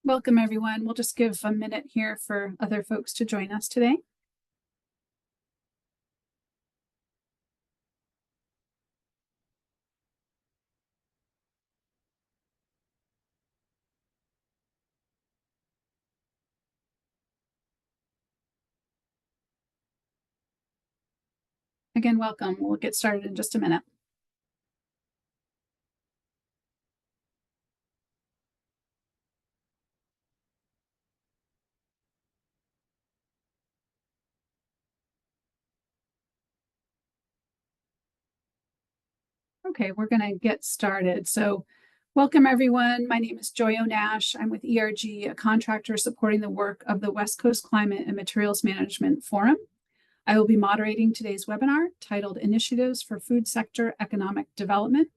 Welcome, everyone. We'll just give a minute here for other folks to join us today. Again, welcome. We'll get started in just a minute. Okay, we're going to get started. So welcome, everyone. My name is Joy O'Nash. I'm with ERG, a contractor supporting the work of the West Coast Climate and Materials Management Forum. I will be moderating today's webinar titled Initiatives for Food Sector Economic Development.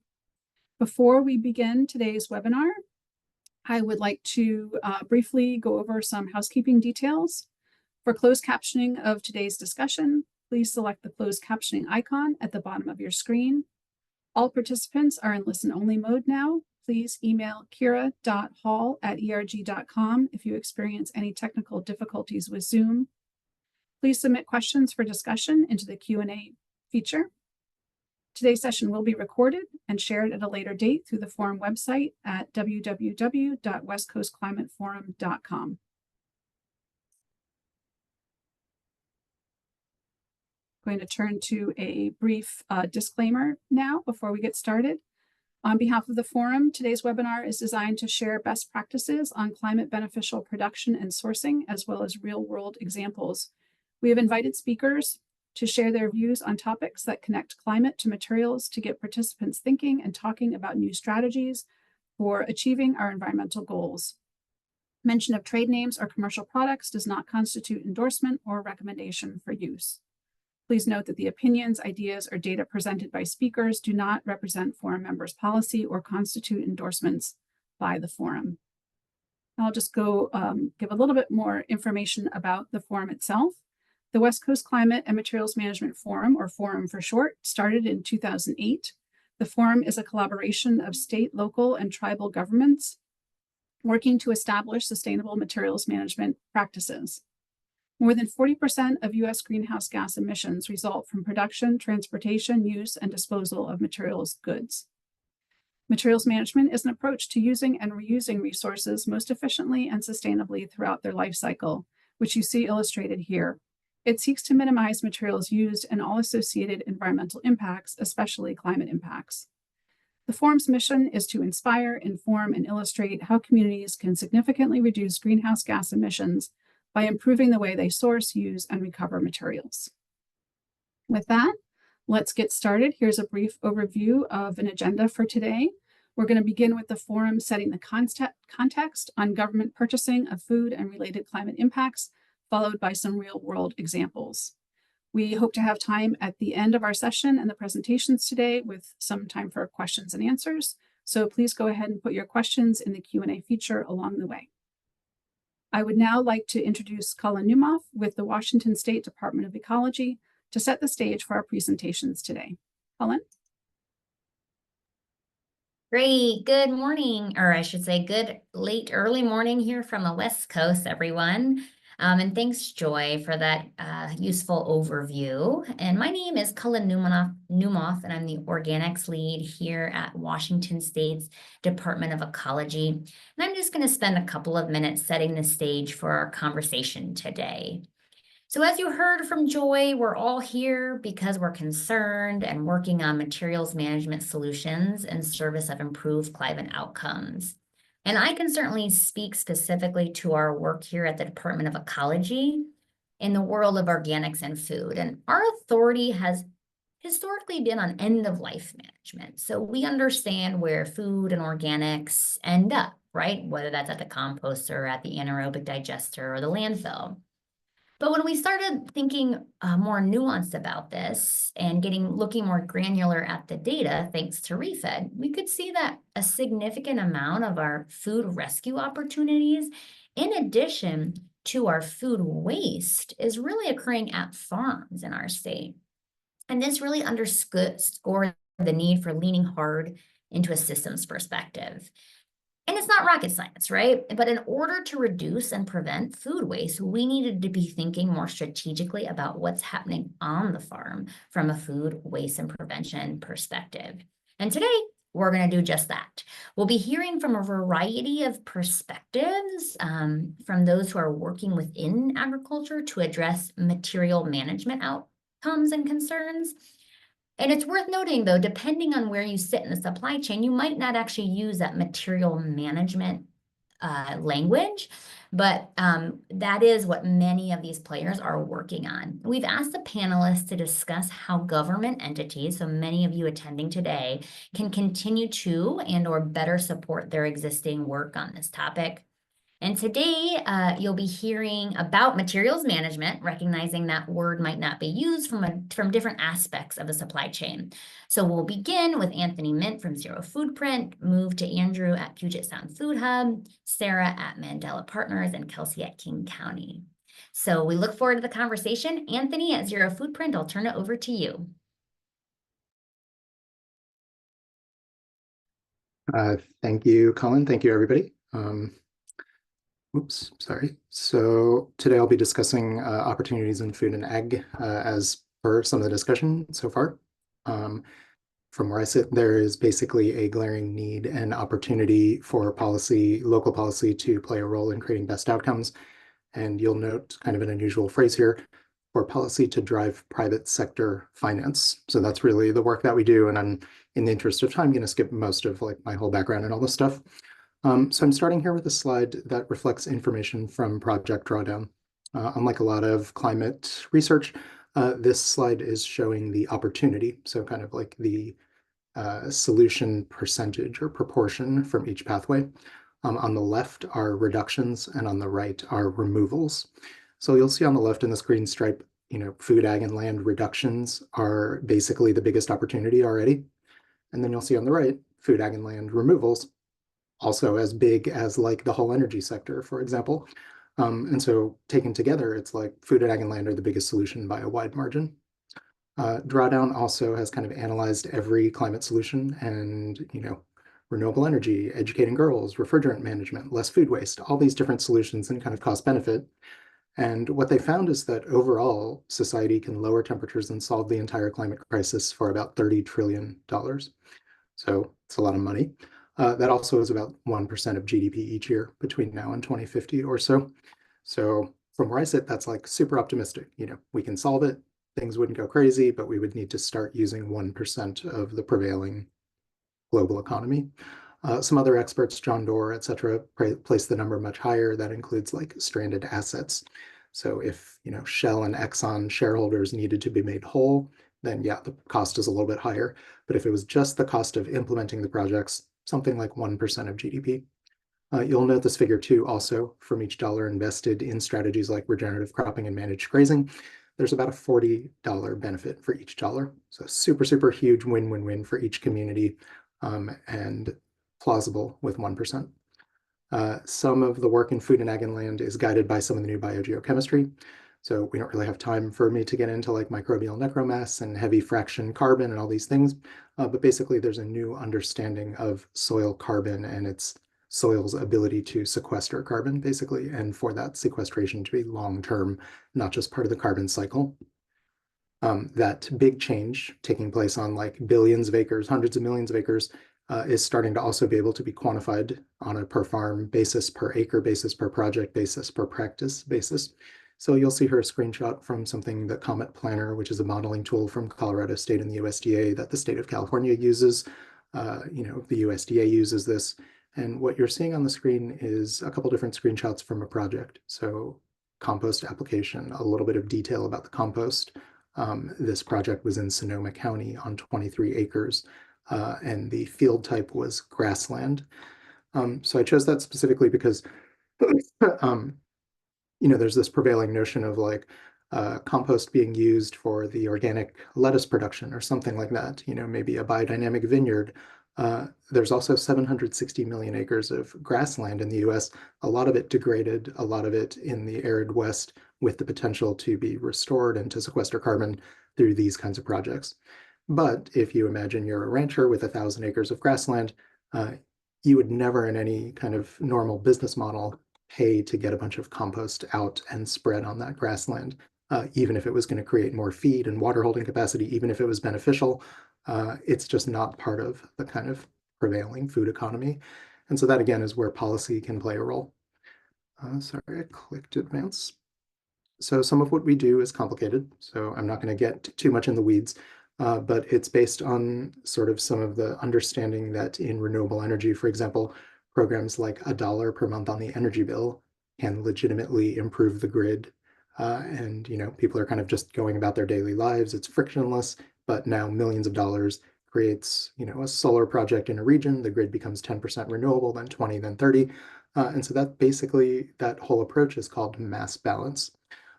Before we begin today's webinar, I would like to briefly go over some housekeeping details. For closed captioning of today's discussion, please select the closed captioning icon at the bottom of your screen. All participants are in listen-only mode now. Please email kira.hall@erg.com if you experience any technical difficulties with Zoom. Please submit questions for discussion into the Q&A feature. Today's session will be recorded and shared at a later date through the forum website at www.westcoastclimateforum.com. Going to turn to a brief disclaimer now before we get started. On behalf of the forum, today's webinar is designed to share best practices on climate beneficial production and sourcing, as well as real-world examples. We have invited speakers to share their views on topics that connect climate to materials to get participants thinking and talking about new strategies for achieving our environmental goals. Mention of trade names or commercial products does not constitute endorsement or recommendation for use. Please note that the opinions, ideas, or data presented by speakers do not represent forum members' policy or constitute endorsements by the forum. I'll just go give a little bit more information about the forum itself. The West Coast Climate and Materials Management Forum, or Forum for short, started in 2008. The forum is a collaboration of state, local, and tribal governments working to establish sustainable materials management practices. More than 40% of U.S. greenhouse gas emissions result from production, transportation, use, and disposal of materials goods. Materials management is an approach to using and reusing resources most efficiently and sustainably throughout their life cycle, which you see illustrated here. It seeks to minimize materials used and all associated environmental impacts, especially climate impacts. The forum's mission is to inspire, inform, and illustrate how communities can significantly reduce greenhouse gas emissions by improving the way they source, use, and recover materials. With that, let's get started. Here's a brief overview of an agenda for today. We're going to begin with the forum setting the context on government purchasing of food and related climate impacts, followed by some real-world examples. We hope to have time at the end of our session and the presentations today with some time for questions and answers. So please go ahead and put your questions in the Q&A feature along the way. I would now like to introduce Cullen Newmoff with the Washington State Department of Ecology to set the stage for our presentations today. Cullen? Great. Good morning, or I should say good late early morning here from the West Coast, everyone. And thanks, Joy, for that useful overview. And my name is Cullen Newmoff, and I'm the organics lead here at Washington State's Department of Ecology. And I'm just going to spend a couple of minutes setting the stage for our conversation today. So as you heard from Joy, we're all here because we're concerned and working on materials management solutions in service of improved climate outcomes. And I can certainly speak specifically to our work here at the Department of Ecology in the world of organics and food. And our authority has historically been on end-of-life management. So we understand where food and organics end up, right? Whether that's at the composter, at the anaerobic digester, or the landfill. But when we started thinking more nuanced about this and looking more granular at the data, thanks to ReFed, we could see that a significant amount of our food rescue opportunities, in addition to our food waste, is really occurring at farms in our state. And this really underscores the need for leaning hard into a systems perspective. And it's not rocket science, right? But in order to reduce and prevent food waste, we needed to be thinking more strategically about what's happening on the farm from a food waste and prevention perspective. And today, we're going to do just that. We'll be hearing from a variety of perspectives from those who are working within agriculture to address material management outcomes and concerns. And it's worth noting, though, depending on where you sit in the supply chain, you might not actually use that material management language, but that is what many of these players are working on. We've asked the panelists to discuss how government entities, so many of you attending today, can continue to and or better support their existing work on this topic. And today, you'll be hearing about materials management, recognizing that word might not be used from different aspects of the supply chain. So we'll begin with Anthony Mint from Zero Foodprint, move to Andrew at Puget Sound Food Hub, Sarah at Mandela Partners, and Kelsey at King County. So we look forward to the conversation. Anthony at Zero Foodprint, I'll turn it over to you. Thank you, Colin. Thank you, everybody. Oops, sorry. So today I'll be discussing opportunities in food and ag as per some of the discussion so far. From where I sit, there is basically a glaring need and opportunity for policy, local policy, to play a role in creating best outcomes. And you'll note kind of an unusual phrase here, for policy to drive private sector finance. So that's really the work that we do. And I'm, in the interest of time, going to skip most of like my whole background and all this stuff. So I'm starting here with a slide that reflects information from Project Drawdown. Unlike a lot of climate research, this slide is showing the opportunity, so kind of like the solution percentage or proportion from each pathway. On the left are reductions, and on the right are removals. So you'll see on the left in this green stripe, food, ag, and land reductions are basically the biggest opportunity already. And then you'll see on the right, food, ag, and land removals, also as big as like the whole energy sector, for example. And so taken together, it's like food, ag, and land are the biggest solution by a wide margin. Drawdown also has kind of analyzed every climate solution and, renewable energy, educating girls, refrigerant management, less food waste, all these different solutions and kind of cost benefit. And what they found is that overall, society can lower temperatures and solve the entire climate crisis for about $30 trillion. So it's a lot of money. That also is about 1% of GDP each year between now and 2050 or so. So from where I sit, that's like super optimistic. We can solve it. Things wouldn't go crazy, but we would need to start using 1% of the prevailing global economy. Some other experts, John Doerr, et cetera, place the number much higher. That includes like stranded assets. So if, Shell and Exxon shareholders needed to be made whole, then yeah, the cost is a little bit higher. But if it was just the cost of implementing the projects, something like 1% of GDP. You'll note this figure too, also from each dollar invested in strategies like regenerative cropping and managed grazing, there's about a $40 benefit for each dollar. So super, super huge win-win-win for each community and plausible with 1%. Some of the work in food and ag and land is guided by some of the new biogeochemistry. So we don't really have time for me to get into like microbial necromass and heavy fraction carbon and all these things. But basically there's a new understanding of soil carbon and its soil's ability to sequester carbon, basically, and for that sequestration to be long-term, not just part of the carbon cycle. That big change taking place on like billions of acres, hundreds of millions of acres, is starting to also be able to be quantified on a per farm basis, per acre basis, per project basis, per practice basis. So you'll see here a screenshot from something that Comet Planner, which is a modeling tool from Colorado State and the USDA that the state of California uses. The USDA uses this. And what you're seeing on the screen is a couple different screenshots from a project. So compost application, a little bit of detail about the compost. This project was in Sonoma County on 23 acres, and the field type was grassland. So I chose that specifically because there's this prevailing notion of like compost being used for the organic lettuce production or something like that, maybe a biodynamic vineyard. There's also 760 million acres of grassland in the US, a lot of it degraded, a lot of it in the arid West with the potential to be restored and to sequester carbon through these kinds of projects. But if you imagine you're a rancher with 1,000 acres of grassland, you would never in any kind of normal business model pay to get a bunch of compost out and spread on that grassland, even if it was going to create more feed and water holding capacity, even if it was beneficial. It's just not part of the kind of prevailing food economy. And so that again is where policy can play a role. Sorry, I clicked advance. So some of what we do is complicated, so I'm not going to get too much in the weeds, but it's based on sort of some of the understanding that in renewable energy, for example, programs like $1 per month on the energy bill can legitimately improve the grid. And people are kind of just going about their daily lives. It's frictionless, but now millions of dollars creates a solar project in a region. The grid becomes 10% renewable, then 20, then 30. And so that whole approach is called mass balance.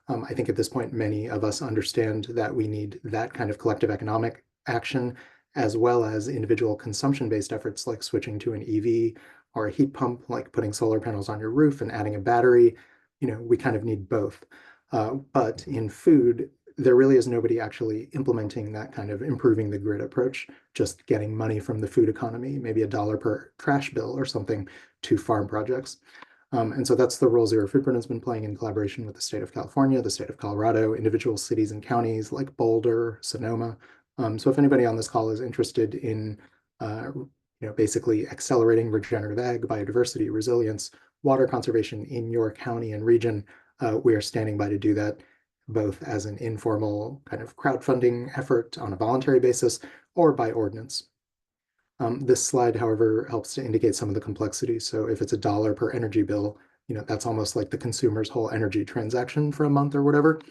I think at this point, many of us understand that we need that kind of collective economic action, as well as individual consumption-based efforts like switching to an EV or a heat pump, like putting solar panels on your roof and adding a battery. We kind of need both. But in food, there really is nobody actually implementing that kind of improving the grid approach, just getting money from the food economy, maybe $1 per trash bill or something to farm projects. And so that's the role Zero Foodprint has been playing in collaboration with the state of California, the state of Colorado, individual cities and counties like Boulder, Sonoma. So if anybody on this call is interested in, basically accelerating regenerative ag, biodiversity, resilience, water conservation in your county and region, we are standing by to do that, both as an informal kind of crowdfunding effort on a voluntary basis or by ordinance. This slide, however, helps to indicate some of the complexity. So if it's $1 per energy bill, that's almost like the consumer's whole energy transaction for a month or whatever.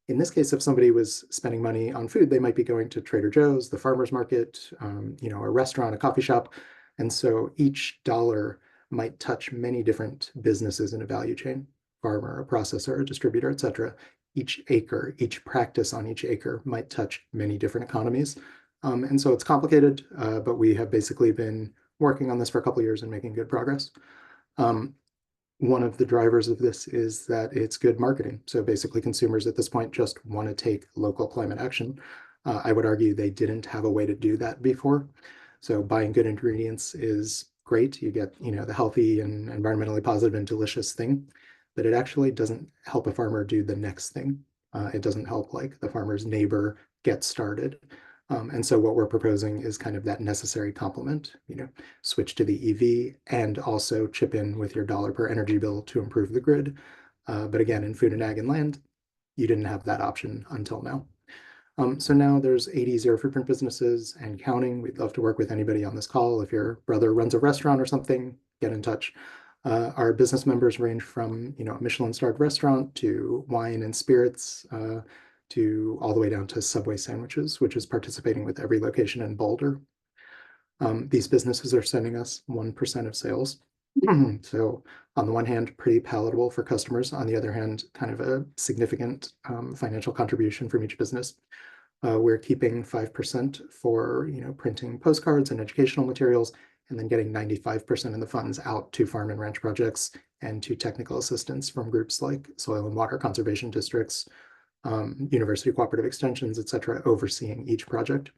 In this case, if somebody was spending money on food, they might be going to Trader Joe's, the farmer's market, a restaurant, a coffee shop. And so each dollar might touch many different businesses in a value chain, farmer, a processor, a distributor, et cetera. Each acre, each practice on each acre might touch many different economies. And so it's complicated, but we have basically been working on this for a couple of years and making good progress. One of the drivers of this is that it's good marketing. So basically consumers at this point just want to take local climate action. I would argue they didn't have a way to do that before. So buying good ingredients is great. You get, the healthy and environmentally positive and delicious thing, but it actually doesn't help a farmer do the next thing. It doesn't help like the farmer's neighbor get started. And so what we're proposing is kind of that necessary complement, switch to the EV and also chip in with your $1 per energy bill to improve the grid. But again, in food and ag and land, you didn't have that option until now. So now there's 80 Zero Foodprint businesses and counting. We'd love to work with anybody on this call. If your brother runs a restaurant or something, get in touch. Our business members range from, a Michelin-starred restaurant to wine and spirits, to all the way down to Subway sandwiches, which is participating with every location in Boulder. These businesses are sending us 1% of sales. So on the one hand, pretty palatable for customers. On the other hand, kind of a significant financial contribution from each business. We're keeping 5% for printing postcards and educational materials, and then getting 95% of the funds out to farm and ranch projects and to technical assistance from groups like soil and water conservation districts, university cooperative extensions, et cetera, overseeing each project.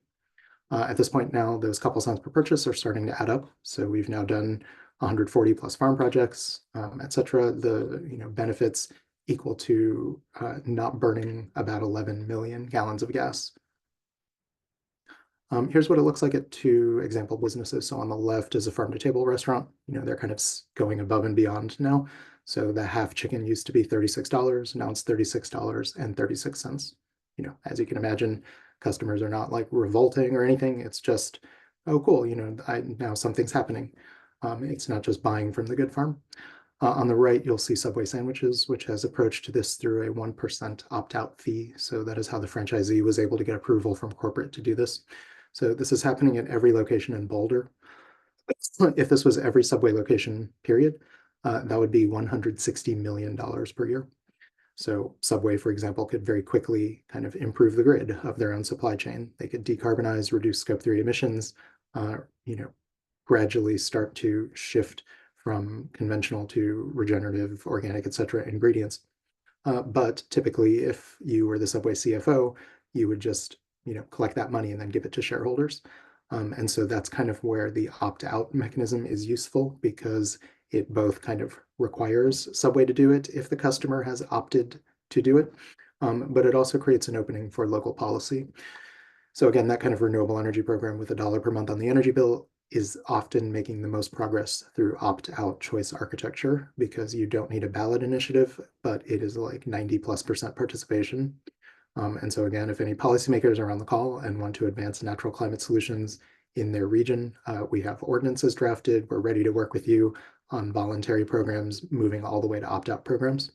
At this point now, those couple cents per purchase are starting to add up. So we've now done 140 plus farm projects, et cetera. The benefits equal to not burning about 11 million gallons of gas. Here's what it looks like at two example businesses. So on the left is a farm to table restaurant. They're kind of going above and beyond now. So the half chicken used to be $36. Now it's $36.36. As you can imagine, customers are not like revolting or anything. It's just, oh, cool. Now something's happening. It's not just buying from the good farm. On the right, you'll see Subway sandwiches, which has approached this through a 1% opt-out fee. So that is how the franchisee was able to get approval from corporate to do this. So this is happening at every location in Boulder. If this was every Subway location, period, that would be $160 million per year. So Subway, for example, could very quickly kind of improve the grid of their own supply chain. They could decarbonize, reduce Scope 3 emissions, gradually start to shift from conventional to regenerative, organic, et cetera, ingredients. But typically, if you were the Subway CFO, you would just collect that money and then give it to shareholders. And so that's kind of where the opt-out mechanism is useful, because it both kind of requires Subway to do it if the customer has opted to do it, but it also creates an opening for local policy. So again, that kind of renewable energy program with $1 per month on the energy bill is often making the most progress through opt-out choice architecture, because you don't need a ballot initiative, but it is like 90+% participation. And so again, if any policymakers are on the call and want to advance natural climate solutions in their region, we have ordinances drafted. We're ready to work with you on voluntary programs, moving all the way to opt-out programs.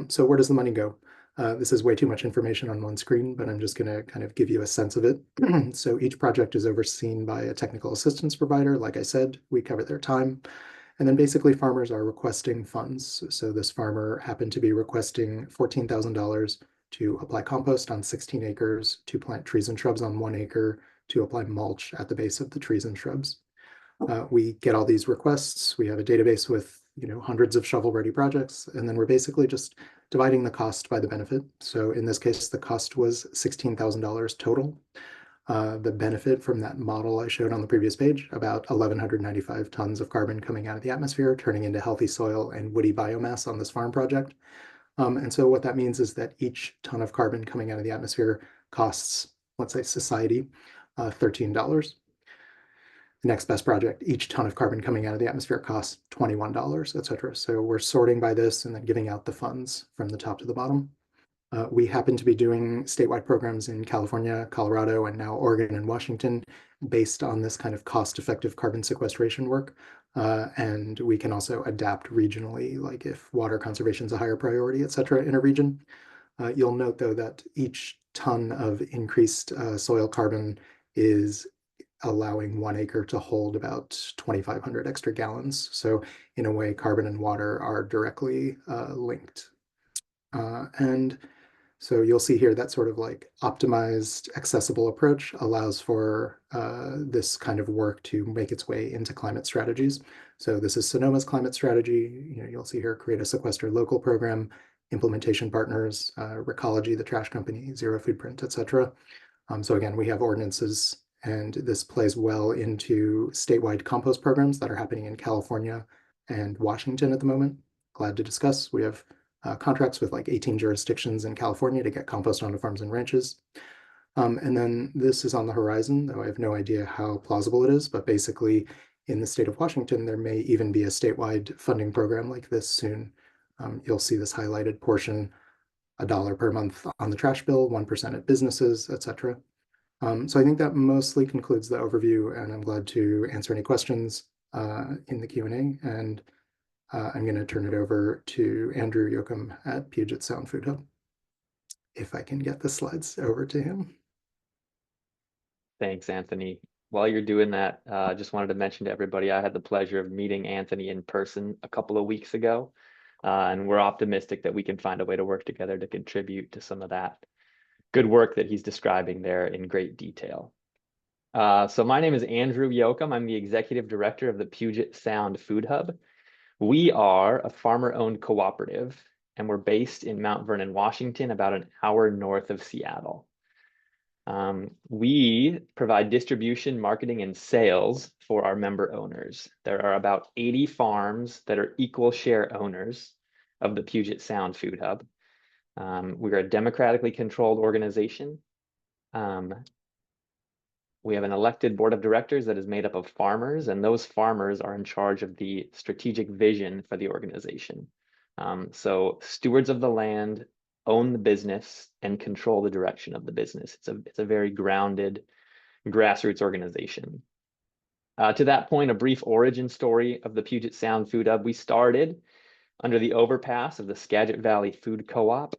So where does the money go? This is way too much information on one screen, but I'm just going to kind of give you a sense of it. So each project is overseen by a technical assistance provider. Like I said, we cover their time. And then basically farmers are requesting funds. So this farmer happened to be requesting $14,000 to apply compost on 16 acres, to plant trees and shrubs on 1 acre, to apply mulch at the base of the trees and shrubs. We get all these requests. We have a database with hundreds of shovel-ready projects, and then we're basically just dividing the cost by the benefit. So in this case, the cost was $16,000 total. The benefit from that model I showed on the previous page, about 1,195 tons of carbon coming out of the atmosphere, turning into healthy soil and woody biomass on this farm project. And so what that means is that each ton of carbon coming out of the atmosphere costs, let's say, society, $13. The next best project, each ton of carbon coming out of the atmosphere costs $21, et cetera. So we're sorting by this and then giving out the funds from the top to the bottom. We happen to be doing statewide programs in California, Colorado, and now Oregon and Washington based on this kind of cost-effective carbon sequestration work. And we can also adapt regionally, like if water conservation is a higher priority, et cetera, in a region. You'll note, though, that each ton of increased soil carbon is allowing 1 acre to hold about 2,500 extra gallons. So in a way, carbon and water are directly linked. And so you'll see here that sort of like optimized, accessible approach allows for this kind of work to make its way into climate strategies. So this is Sonoma's climate strategy. You'll see here, create a sequester local program, implementation partners, Recology, the trash company, Zero Foodprint, et cetera. So again, we have ordinances, and this plays well into statewide compost programs that are happening in California and Washington at the moment. Glad to discuss. We have contracts with like 18 jurisdictions in California to get compost onto farms and ranches. And then this is on the horizon, though I have no idea how plausible it is, but basically in the state of Washington, there may even be a statewide funding program like this soon. You'll see this highlighted portion, $1 per month on the trash bill, 1% at businesses, et cetera. So I think that mostly concludes the overview, and I'm glad to answer any questions in the Q&A. And I'm going to turn it over to Andrew Yoakum at Puget Sound Food Hub, if I can get the slides over to him. Thanks, Anthony. While you're doing that, I just wanted to mention to everybody, I had the pleasure of meeting Anthony in person a couple of weeks ago, and we're optimistic that we can find a way to work together to contribute to some of that good work that he's describing there in great detail. So my name is Andrew Yoakum. I'm the Executive Director of the Puget Sound Food Hub. We are a farmer-owned cooperative, and we're based in Mount Vernon, Washington, about an hour north of Seattle. We provide distribution, marketing, and sales for our member owners. There are about 80 farms that are equal share owners of the Puget Sound Food Hub. We're a democratically controlled organization. We have an elected board of directors that is made up of farmers, and those farmers are in charge of the strategic vision for the organization. So stewards of the land own the business and control the direction of the business. It's a very grounded grassroots organization. To that point, a brief origin story of the Puget Sound Food Hub. We started under the overpass of the Skagit Valley Food Co-op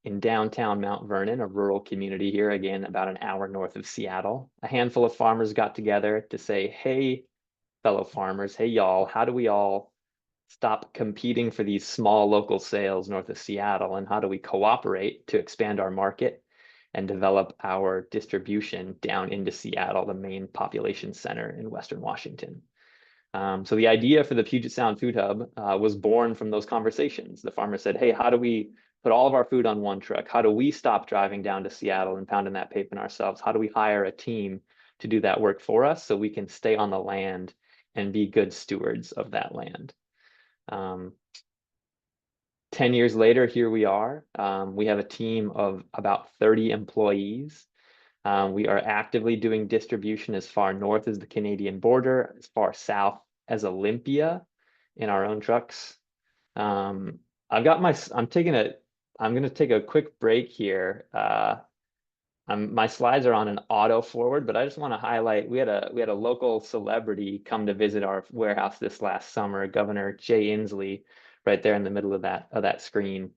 in downtown Mount Vernon, a rural community here, again, about an hour north of Seattle. A handful of farmers got together to say, hey, fellow farmers, hey, y'all, how do we all stop competing for these small local sales north of Seattle? And how do we cooperate to expand our market and develop our distribution down into Seattle, the main population center in Western Washington? So the idea for the Puget Sound Food Hub was born from those conversations. The farmer said, hey, how do we put all of our food on one truck? How do we stop driving down to Seattle and pounding that pavement ourselves? How do we hire a team to do that work for us so we can stay on the land and be good stewards of that land. 10 years later, here we are. We have a team of about 30 employees. We are actively doing distribution as far north as the Canadian border, as far south as Olympia in our own trucks. I'm gonna take a quick break here. My slides are on an auto forward, but I just want to highlight we had a local celebrity come to visit our warehouse this last summer, Governor Jay Inslee, right there in the middle of that screen.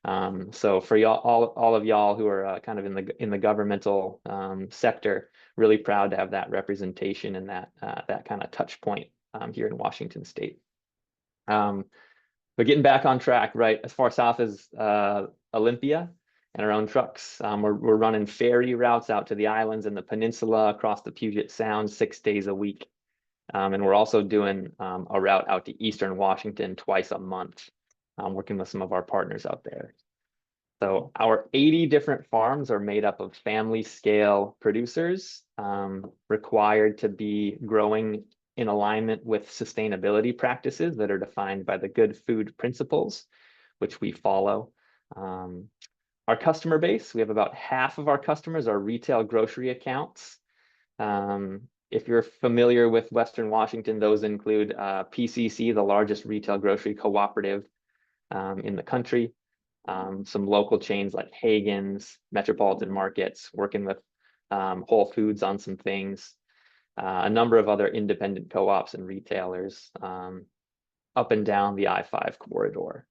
So for y'all, all of y'all who are kind of in the governmental sector, really proud to have that representation and that kind of touch point here in Washington State. But getting back on track, right, as far south as Olympia and our own trucks. We're running ferry routes out to the islands and the peninsula across the Puget Sound 6 days a week. And we're also doing a route out to Eastern Washington twice a month, working with some of our partners out there. So our 80 different farms are made up of family scale producers required to be growing in alignment with sustainability practices that are defined by the Good Food Principles, which we follow. Our customer base, we have about half of our customers are retail grocery accounts. If you're familiar with Western Washington, those include PCC, the largest retail grocery cooperative in the country. Some local chains like Hagen's, Metropolitan Markets, working with Whole Foods on some things. A number of other independent co-ops and retailers up and down the I-5 corridor.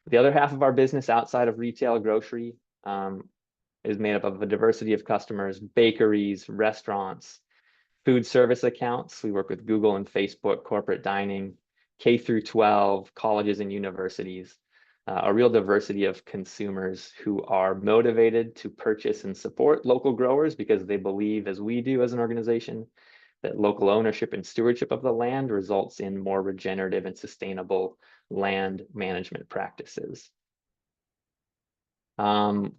The other half of our business outside of retail grocery is made up of a diversity of customers, bakeries, restaurants, food service accounts. We work with Google and Facebook, corporate dining, K through 12, colleges and universities, a real diversity of consumers who are motivated to purchase and support local growers because they believe, as we do as an organization, that local ownership and stewardship of the land results in more regenerative and sustainable land management practices. A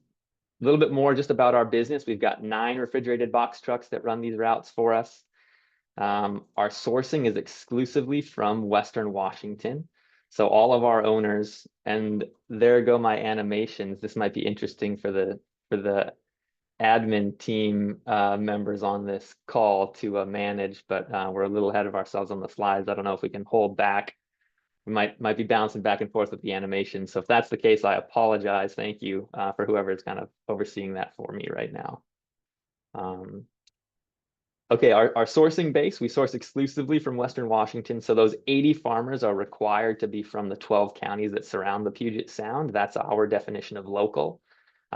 little bit more just about our business. We've got 9 refrigerated box trucks that run these routes for us. Our sourcing is exclusively from Western Washington. So all of our owners, and there go my animations. This might be interesting for the admin team members on this call to manage, but we're a little ahead of ourselves on the slides. I don't know if we can hold back. We might be bouncing back and forth with the animation. So if that's the case, I apologize. Thank you for whoever is kind of overseeing that for me right now. Okay, our sourcing base, we source exclusively from Western Washington. So those 80 farmers are required to be from the 12 counties that surround the Puget Sound. That's our definition of local.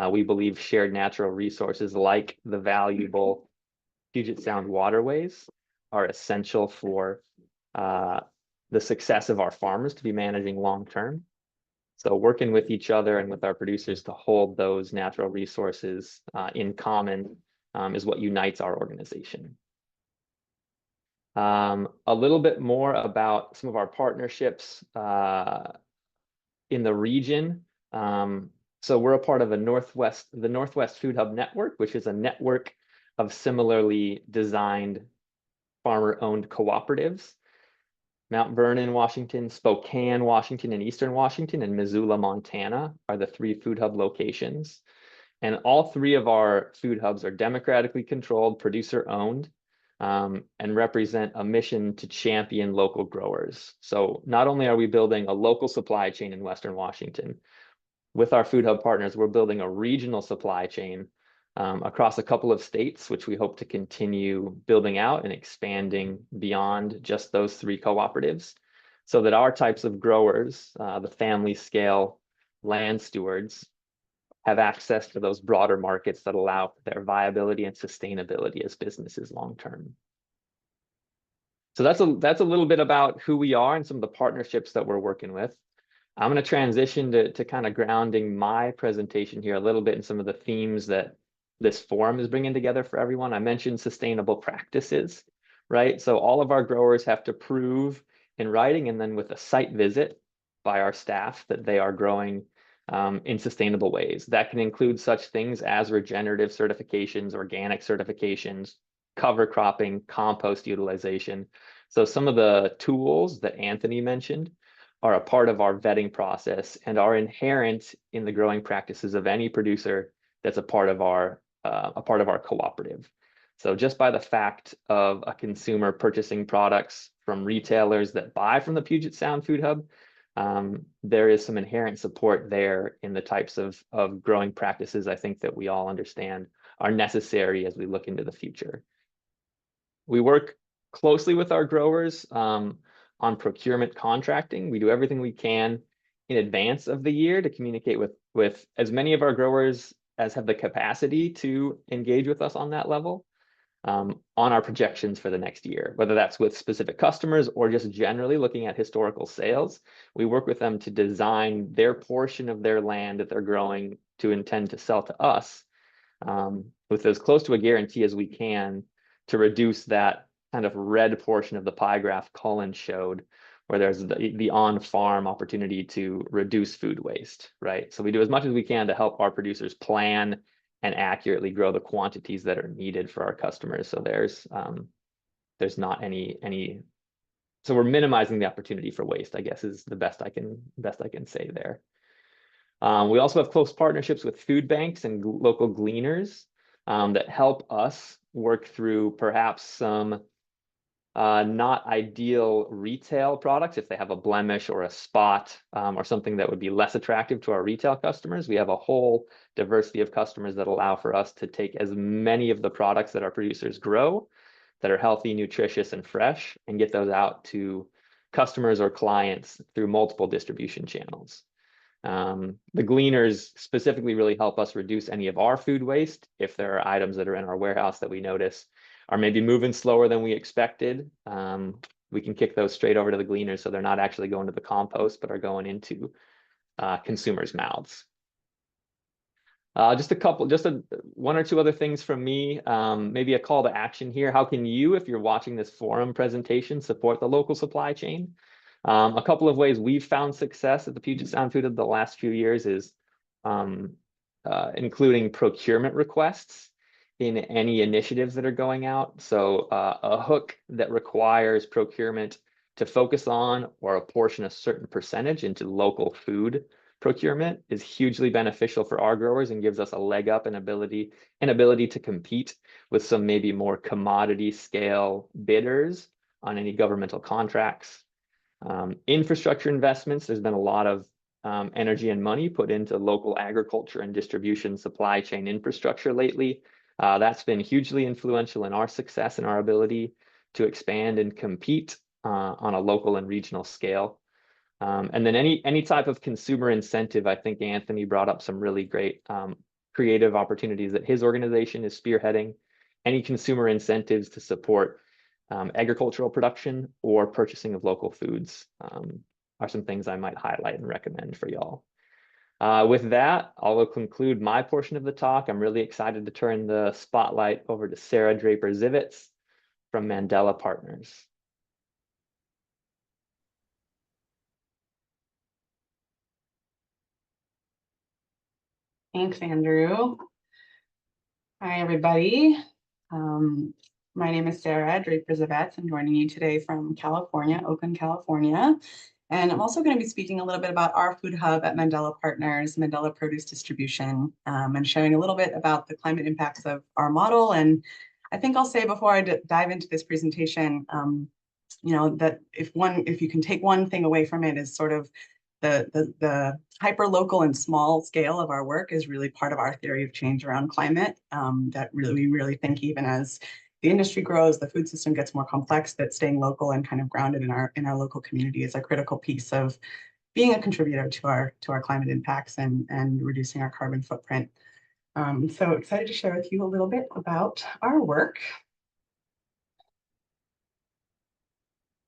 We believe shared natural resources like the valuable Puget Sound waterways are essential for the success of our farmers to be managing long-term. So working with each other and with our producers to hold those natural resources in common is what unites our organization. A little bit more about some of our partnerships in the region. So we're a part of the Northwest Food Hub network, which is a network of similarly designed farmer-owned cooperatives. Mount Vernon, Washington, Spokane, Washington, and Eastern Washington, and Missoula, Montana are the 3 food hub locations. And all 3 of our food hubs are democratically controlled, producer-owned, and represent a mission to champion local growers. So not only are we building a local supply chain in Western Washington, with our food hub partners, we're building a regional supply chain across a couple of states, which we hope to continue building out and expanding beyond just those 3 cooperatives, so that our types of growers, the family scale land stewards, have access to those broader markets that allow for their viability and sustainability as businesses long-term. So that's a little bit about who we are and some of the partnerships that we're working with. I'm going to transition to kind of grounding my presentation here a little bit in some of the themes that this forum is bringing together for everyone. I mentioned sustainable practices, right? So all of our growers have to prove in writing and then with a site visit by our staff that they are growing in sustainable ways. That can include such things as regenerative certifications, organic certifications, cover cropping, compost utilization. So some of the tools that Anthony mentioned are a part of our vetting process and are inherent in the growing practices of any producer that's a part of our cooperative. So just by the fact of a consumer purchasing products from retailers that buy from the Puget Sound Food Hub, there is some inherent support there in the types of growing practices I think that we all understand are necessary as we look into the future. We work closely with our growers on procurement contracting. We do everything we can in advance of the year to communicate with as many of our growers as have the capacity to engage with us on that level. On our projections for the next year, whether that's with specific customers or just generally looking at historical sales. We work with them to design their portion of their land that they're growing to intend to sell to us with as close to a guarantee as we can to reduce that kind of red portion of the pie graph Cullen showed, where there's the on-farm opportunity to reduce food waste, right? So we do as much as we can to help our producers plan and accurately grow the quantities that are needed for our customers. So there's not any. So we're minimizing the opportunity for waste, I guess, is the best I can say there. We also have close partnerships with food banks and local gleaners that help us work through perhaps some not ideal retail products if they have a blemish or a spot or something that would be less attractive to our retail customers. We have a whole diversity of customers that allow for us to take as many of the products that our producers grow that are healthy, nutritious, and fresh and get those out to customers or clients through multiple distribution channels. The gleaners specifically really help us reduce any of our food waste if there are items that are in our warehouse that we notice are maybe moving slower than we expected. We can kick those straight over to the gleaners so they're not actually going to the compost, but are going into consumers' mouths. Just one or two other things from me, maybe a call to action here. How can you, if you're watching this forum presentation, support the local supply chain? A couple of ways we've found success at the Puget Sound Food Hub the last few years is including procurement requests in any initiatives that are going out. So a hook that requires procurement to focus on or apportion a certain percentage into local food procurement is hugely beneficial for our growers and gives us a leg up and ability to compete with some maybe more commodity scale bidders on any governmental contracts. Infrastructure investments, there's been a lot of energy and money put into local agriculture and distribution supply chain infrastructure lately. That's been hugely influential in our success and our ability to expand and compete on a local and regional scale. And then any type of consumer incentive, I think Anthony brought up some really great creative opportunities that his organization is spearheading. Any consumer incentives to support agricultural production or purchasing of local foods are some things I might highlight and recommend for y'all. With that, I'll conclude my portion of the talk. I'm really excited to turn the spotlight over to Sarah Draper-Zivitz from Mandela Partners. Thanks, Andrew. Hi, everybody. My name is Sarah Draper-Zivitz. I'm joining you today from California, Oakland, California. And I'm also going to be speaking a little bit about our food hub at Mandela Partners, Mandela Produce Distribution, and sharing a little bit about the climate impacts of our model. And I think I'll say before I dive into this presentation, that if you can take one thing away from it is sort of the hyper local and small scale of our work is really part of our theory of change around climate. That we really think even as the industry grows, the food system gets more complex, that staying local and kind of grounded in our local community is a critical piece of being a contributor to our climate impacts and reducing our carbon footprint. So excited to share with you a little bit about our work.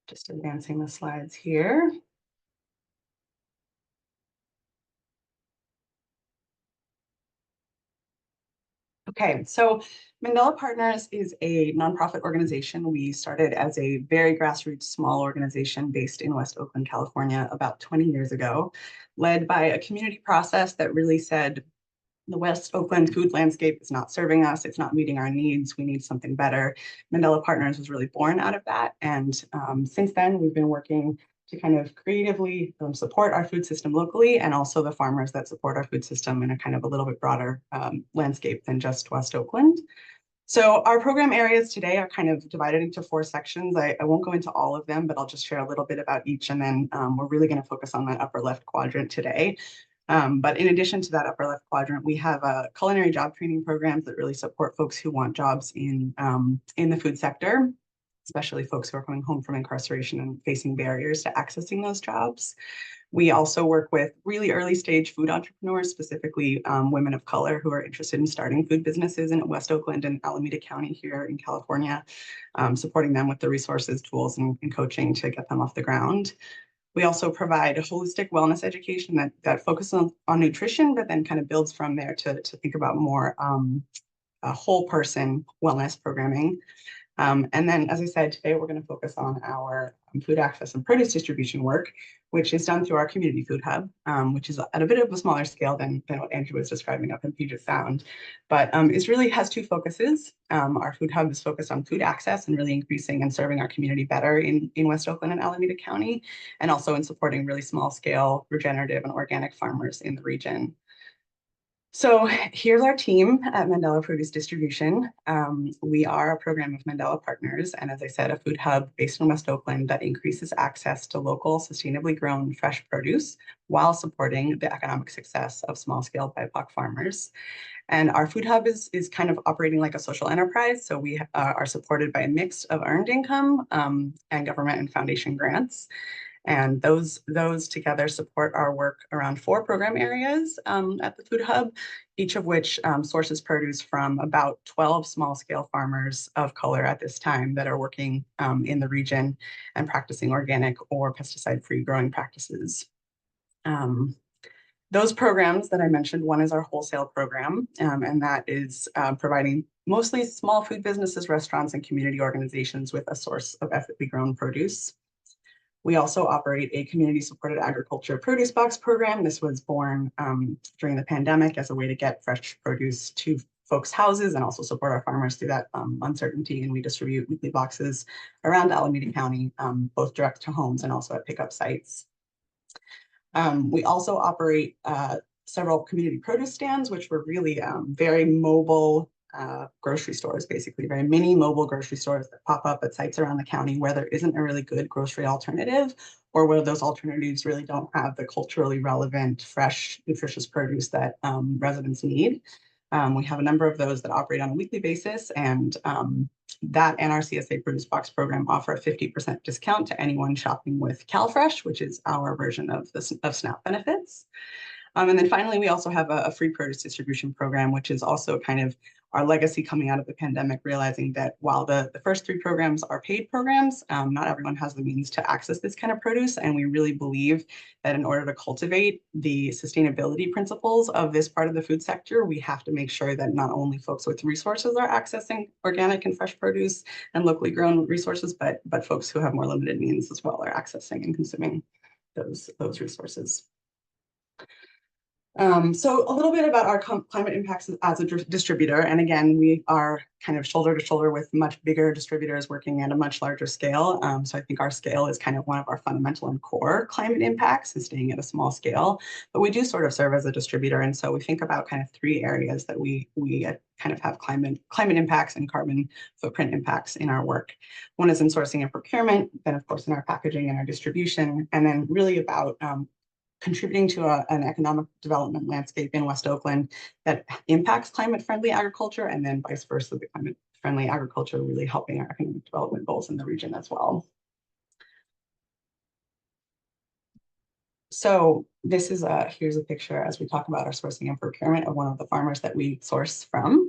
Just advancing the slides here. Okay, so Mandela Partners is a nonprofit organization. We started as a very grassroots small organization based in West Oakland, California, about 20 years ago, led by a community process that really said, the West Oakland food landscape is not serving us. It's not meeting our needs. We need something better. Mandela Partners was really born out of that. And since then, we've been working to kind of creatively support our food system locally, and also the farmers that support our food system in a kind of a little bit broader landscape than just West Oakland. So our program areas today are kind of divided into 4 sections. I won't go into all of them, but I'll just share a little bit about each, and then we're really going to focus on that upper left quadrant today. But in addition to that upper left quadrant, we have culinary job training programs that really support folks who want jobs in the food sector, especially folks who are coming home from incarceration and facing barriers to accessing those jobs. We also work with really early stage food entrepreneurs, specifically women of color who are interested in starting food businesses in West Oakland and Alameda County here in California, supporting them with the resources, tools, and coaching to get them off the ground. We also provide a holistic wellness education that focuses on nutrition, but then kind of builds from there to think about more whole person wellness programming. And then, as I said, today we're going to focus on our food access and produce distribution work, which is done through our community food hub, which is at a bit of a smaller scale than what Andrew was describing up in Puget Sound. But it really has 2 focuses. Our food hub is focused on food access and really increasing and serving our community better in West Oakland and Alameda County, and also in supporting really small scale regenerative and organic farmers in the region. So here's our team at Mandela Produce Distribution. We are a program of Mandela Partners, and as I said, a food hub based in West Oakland that increases access to local, sustainably grown fresh produce while supporting the economic success of small-scale BIPOC farmers. And our food hub is kind of operating like a social enterprise. So we are supported by a mix of earned income and government and foundation grants. And those together support our work around 4 program areas at the Food Hub, each of which sources produce from about 12 small-scale farmers of color at this time that are working in the region and practicing organic or pesticide-free growing practices. Those programs that I mentioned, one is our wholesale program, and that is providing mostly small food businesses, restaurants, and community organizations with a source of ethically grown produce. We also operate a community-supported agriculture produce box program. This was born during the pandemic as a way to get fresh produce to folks' houses and also support our farmers through that uncertainty. And we distribute weekly boxes around Alameda County, both direct to homes and also at pickup sites. We also operate several community produce stands, which were really very mobile grocery stores, basically very mini mobile grocery stores that pop up at sites around the county where there isn't a really good grocery alternative, or where those alternatives really don't have the culturally relevant, fresh, nutritious produce that residents need. We have a number of those that operate on a weekly basis, and that and our CSA Produce Box program offer a 50% discount to anyone shopping with CalFresh, which is our version of SNAP benefits. And then finally, we also have a free produce distribution program, which is also kind of our legacy coming out of the pandemic, realizing that while the first 3 programs are paid programs, not everyone has the means to access this kind of produce. And we really believe that in order to cultivate the sustainability principles of this part of the food sector, we have to make sure that not only folks with resources are accessing organic and fresh produce and locally grown resources, but folks who have more limited means as well are accessing and consuming those resources. So a little bit about our climate impacts as a distributor. And again, we are kind of shoulder to shoulder with much bigger distributors working at a much larger scale. So I think our scale is kind of one of our fundamental and core climate impacts, is staying at a small scale. But we do sort of serve as a distributor. And so we think about kind of 3 areas that we kind of have climate impacts and carbon footprint impacts in our work. One is in sourcing and procurement, then of course in our packaging and our distribution, and then really about contributing to an economic development landscape in West Oakland that impacts climate-friendly agriculture, and then vice versa, the climate-friendly agriculture really helping our economic development goals in the region as well. So this is here's a picture as we talk about our sourcing and procurement of one of the farmers that we source from.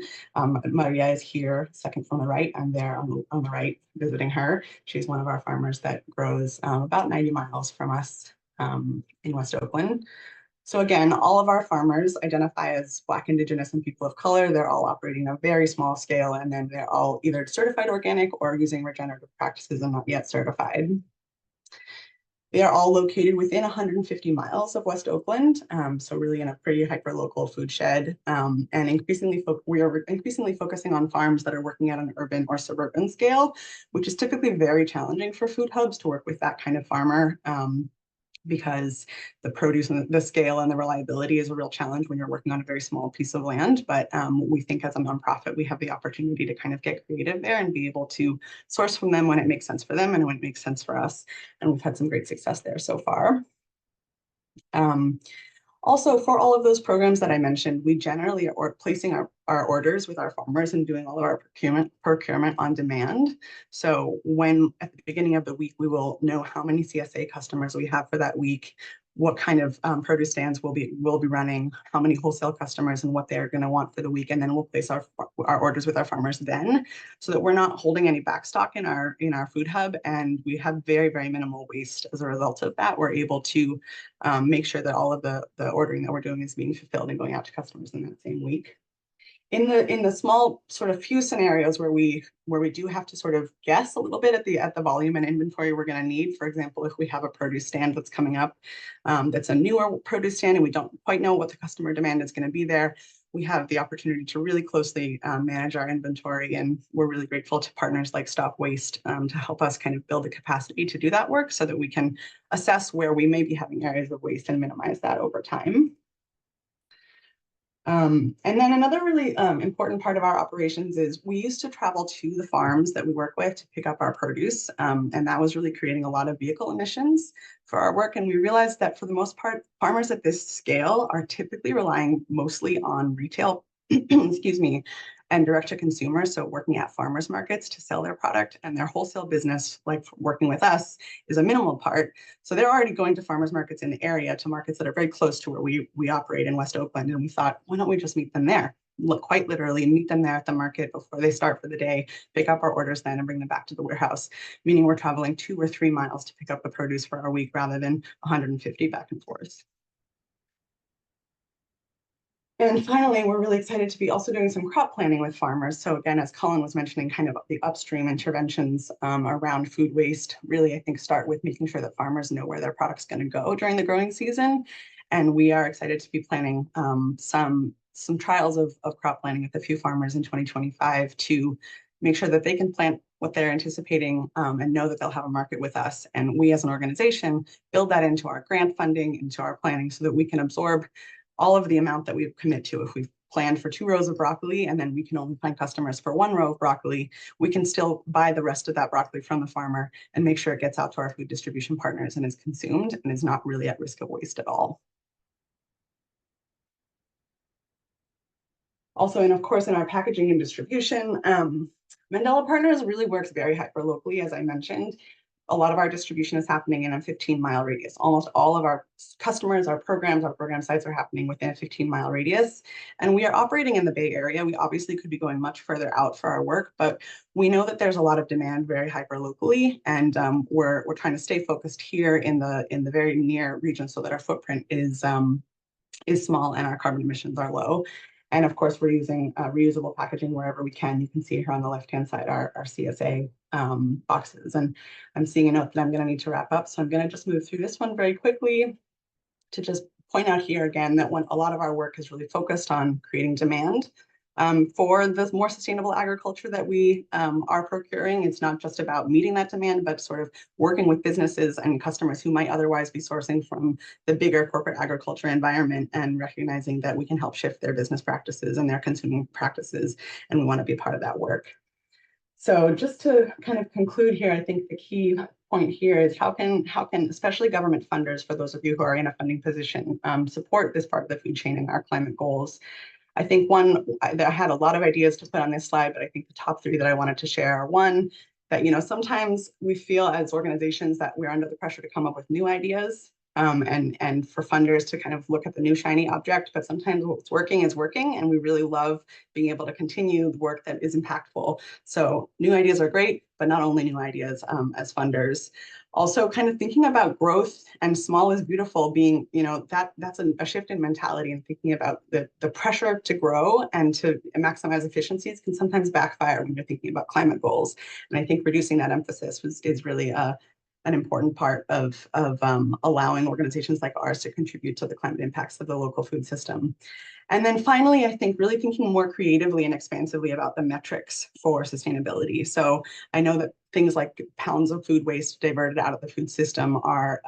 Maria is here, second from the right. I'm there on the right visiting her. She's one of our farmers that grows about 90 miles from us in West Oakland. So again, all of our farmers identify as Black, Indigenous, and people of color. They're all operating on a very small scale, and then they're all either certified organic or using regenerative practices and not yet certified. They are all located within 150 miles of West Oakland, so really in a pretty hyper-local food shed. And we are increasingly focusing on farms that are working at an urban or suburban scale, which is typically very challenging for food hubs to work with that kind of farmer. Because the produce and the scale and the reliability is a real challenge when you're working on a very small piece of land. But we think as a nonprofit, we have the opportunity to kind of get creative there and be able to source from them when it makes sense for them and when it makes sense for us. And we've had some great success there so far. Also, for all of those programs that I mentioned, we generally are placing our orders with our farmers and doing all of our procurement on demand. So when at the beginning of the week, we will know how many CSA customers we have for that week, what kind of produce stands we'll be running, how many wholesale customers and what they're going to want for the week. And then we'll place our orders with our farmers then, so that we're not holding any back stock in our food hub. And we have very, very minimal waste as a result of that. We're able to make sure that all of the ordering that we're doing is being fulfilled and going out to customers in that same week. In the small sort of few scenarios where we do have to sort of guess a little bit at the volume and inventory we're going to need, for example, if we have a produce stand that's coming up, that's a newer produce stand and we don't quite know what the customer demand is going to be there, we have the opportunity to really closely manage our inventory, and we're really grateful to partners like Stop Waste to help us kind of build the capacity to do that work so that we can assess where we may be having areas of waste and minimize that over time. And then another really important part of our operations is we used to travel to the farms that we work with to pick up our produce. And that was really creating a lot of vehicle emissions for our work. And we realized that for the most part, farmers at this scale are typically relying mostly on retail, excuse me, and direct to consumer. So working at farmers markets to sell their product, and their wholesale business, like working with us, is a minimal part. So they're already going to farmers markets in the area, to markets that are very close to where we operate in West Oakland. And we thought, why don't we just meet them there? Look, quite literally meet them there at the market before they start for the day, pick up our orders then and bring them back to the warehouse, meaning we're traveling 2 or 3 miles to pick up the produce for our week rather than 150 back and forth. And finally, we're really excited to be also doing some crop planning with farmers. So again, as Colin was mentioning, kind of the upstream interventions around food waste, really, I think, start with making sure that farmers know where their product's going to go during the growing season. And we are excited to be planning some trials of crop planning with a few farmers in 2025 to make sure that they can plant what they're anticipating and know that they'll have a market with us. And we as an organization build that into our grant funding, into our planning, so that we can absorb all of the amount that we commit to. If we've planned for 2 rows of broccoli and then we can only find customers for 1 row of broccoli, we can still buy the rest of that broccoli from the farmer and make sure it gets out to our food distribution partners and is consumed and is not really at risk of waste at all. Also, and of course, in our packaging and distribution, Mandela Partners really works very hyper locally, as I mentioned. A lot of our distribution is happening in a 15-mile radius. Almost all of our customers, our program sites are happening within a 15-mile radius. And we are operating in the Bay Area. We obviously could be going much further out for our work, but we know that there's a lot of demand very hyper locally. And we're trying to stay focused here in the very near region so that our footprint is small and our carbon emissions are low. And of course, we're using reusable packaging wherever we can. You can see here on the left-hand side our CSA boxes. And I'm seeing a note that I'm going to need to wrap up. So I'm going to just move through this one very quickly to just point out here again that when a lot of our work is really focused on creating demand for the more sustainable agriculture that we are procuring. It's not just about meeting that demand, but sort of working with businesses and customers who might otherwise be sourcing from the bigger corporate agriculture environment, and recognizing that we can help shift their business practices and their consuming practices, and we want to be a part of that work. So just to kind of conclude here, I think the key point here is how can especially government funders, for those of you who are in a funding position, support this part of the food chain and our climate goals. I think I had a lot of ideas to put on this slide, but I think the top 3 that I wanted to share are: one, that sometimes we feel as organizations that we're under the pressure to come up with new ideas, and for funders to kind of look at the new shiny object, but sometimes what's working is working, and we really love being able to continue the work that is impactful. So new ideas are great, but not only new ideas as funders. Also kind of thinking about growth and small is beautiful, being, that's a shift in mentality, and thinking about the pressure to grow and to maximize efficiencies can sometimes backfire when you're thinking about climate goals. And I think reducing that emphasis is really an important part of allowing organizations like ours to contribute to the climate impacts of the local food system. And then finally, I think really thinking more creatively and expansively about the metrics for sustainability. So I know that things like pounds of food waste diverted out of the food system are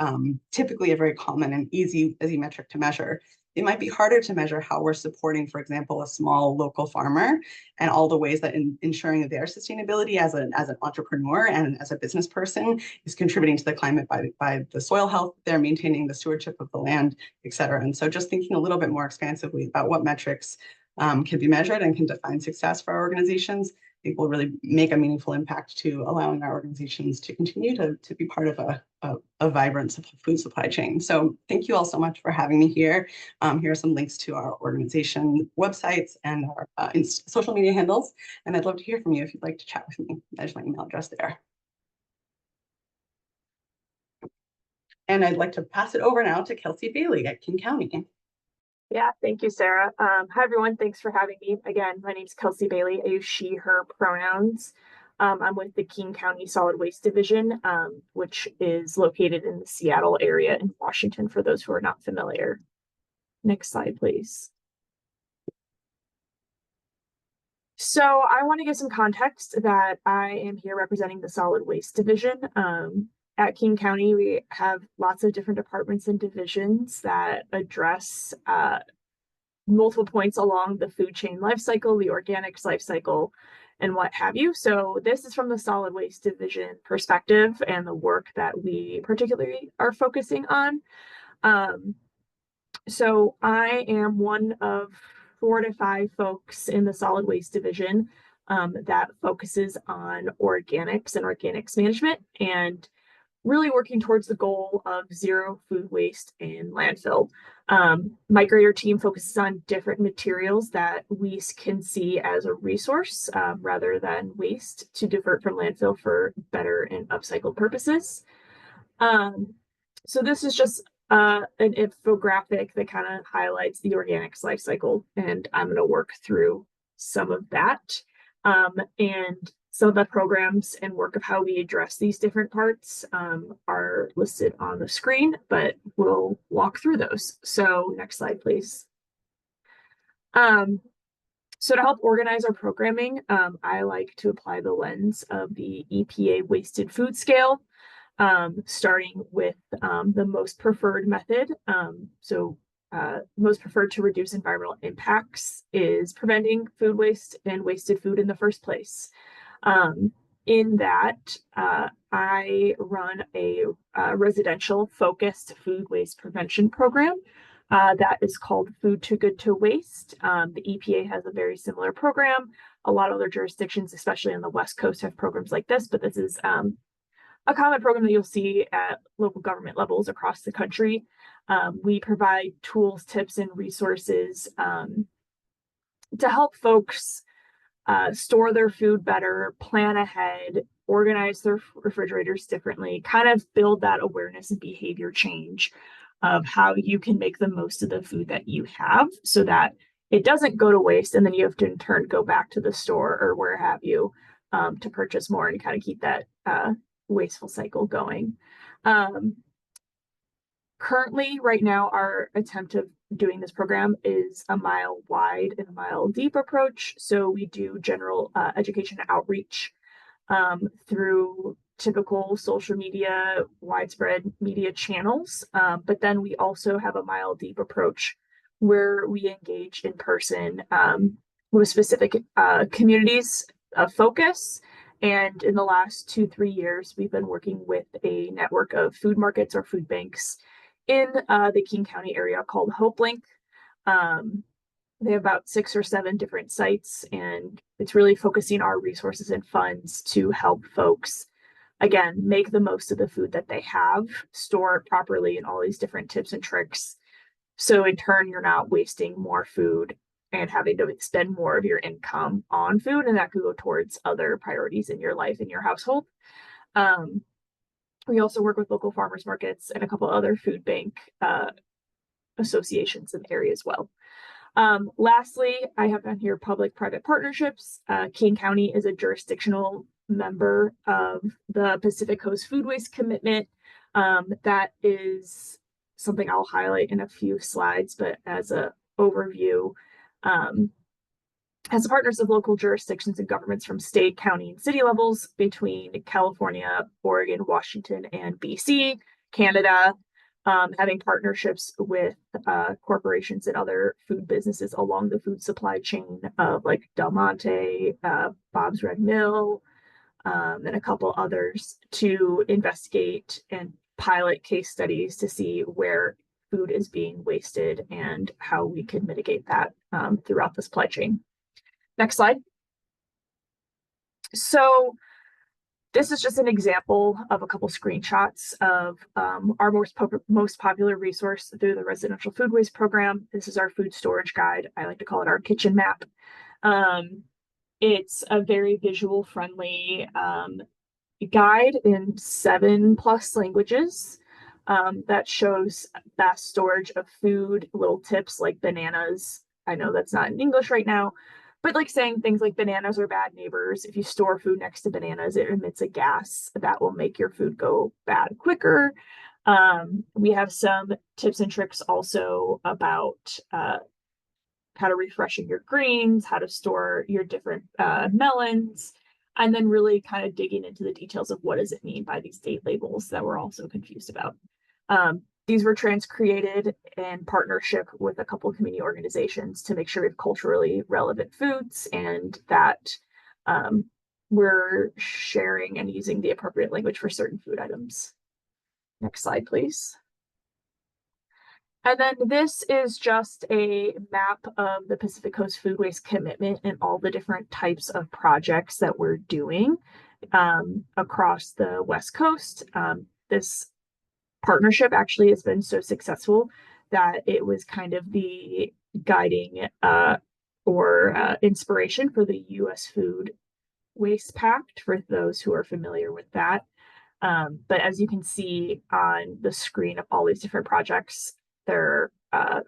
typically a very common and easy metric to measure. It might be harder to measure how we're supporting, for example, a small local farmer and all the ways that ensuring their sustainability as an entrepreneur and as a business person is contributing to the climate by the soil health they're maintaining, the stewardship of the land, et cetera. And so just thinking a little bit more expansively about what metrics can be measured and can define success for our organizations, I think will really make a meaningful impact to allowing our organizations to continue to be part of a vibrant food supply chain. So thank you all so much for having me here. Here are some links to our organization websites and our social media handles. And I'd love to hear from you if you'd like to chat with me. There's my email address there. And I'd like to pass it over now to Kelsey Bailey at King County. Yeah, thank you, Sarah. Hi, everyone. Thanks for having me. Again, my name is Kelsey Bailey. I use she, her pronouns. I'm with the King County Solid Waste Division, which is located in the Seattle area in Washington, for those who are not familiar. Next slide, please. So I want to give some context that I am here representing the Solid Waste Division. At King County, we have lots of different departments and divisions that address multiple points along the food chain life cycle, the organics life cycle, and what have you. So this is from the Solid Waste Division perspective and the work that we particularly are focusing on. So I am one of 4 to 5 folks in the Solid Waste Division that focuses on organics and organics management, and really working towards the goal of zero food waste in landfill. My greater team focuses on different materials that we can see as a resource rather than waste to divert from landfill for better and upcycled purposes. So this is just an infographic that kind of highlights the organics life cycle, and I'm going to work through some of that. And some of the programs and work of how we address these different parts are listed on the screen, but we'll walk through those. So next slide, please. So to help organize our programming, I like to apply the lens of the EPA wasted food scale, starting with the most preferred method. Most preferred to reduce environmental impacts is preventing food waste and wasted food in the first place. In that, I run a residential focused food waste prevention program that is called Food Too Good to Waste. The EPA has a very similar program. A lot of other jurisdictions, especially on the West Coast, have programs like this, but this is a common program that you'll see at local government levels across the country. We provide tools, tips, and resources to help folks store their food better, plan ahead, organize their refrigerators differently, kind of build that awareness and behavior change of how you can make the most of the food that you have so that it doesn't go to waste and then you have to in turn go back to the store or where have you to purchase more and kind of keep that wasteful cycle going. Currently, right now, our attempt of doing this program is a mile wide and a mile deep approach. So we do general education outreach through typical social media, widespread media channels. But then we also have a mile deep approach where we engage in person with specific communities of focus. And in the last 2-3 years, we've been working with a network of food markets or food banks in the King County area called HopeLink. They have about 6 or 7 different sites, and it's really focusing our resources and funds to help folks, again, make the most of the food that they have, store it properly, and all these different tips and tricks. So in turn, you're not wasting more food and having to spend more of your income on food, and that could go towards other priorities in your life and your household. We also work with local farmers markets and a couple other food bank associations in the area as well. Lastly, I have on here public-private partnerships. King County is a jurisdictional member of the Pacific Coast Food Waste Commitment. That is something I'll highlight in a few slides, but as an overview, has partners of local jurisdictions and governments from state, county, and city levels between California, Oregon, Washington, and BC, Canada, having partnerships with corporations and other food businesses along the food supply chain of like Del Monte, Bob's Red Mill, and a couple others to investigate and pilot case studies to see where food is being wasted and how we can mitigate that throughout the supply chain. Next slide. So this is just an example of a couple screenshots of our most popular resource through the Residential Food Waste Program. This is our food storage guide. I like to call it our kitchen map. It's a very visual friendly guide in 7+ languages that shows fast storage of food, little tips like bananas. I know that's not in English right now, but like saying things like bananas are bad neighbors. If you store food next to bananas, it emits a gas that will make your food go bad quicker. We have some tips and tricks also about how to refreshen your greens, how to store your different melons, and then really kind of digging into the details of what does it mean by these date labels that we're also confused about. These were created in partnership with a couple of community organizations to make sure we have culturally relevant foods and that we're sharing and using the appropriate language for certain food items. Next slide, please. And then this is just a map of the Pacific Coast Food Waste Commitment and all the different types of projects that we're doing across the West Coast. This partnership actually has been so successful that it was kind of the guiding or inspiration for the U.S. Food Waste Pact, for those who are familiar with that. But as you can see on the screen of all these different projects, they're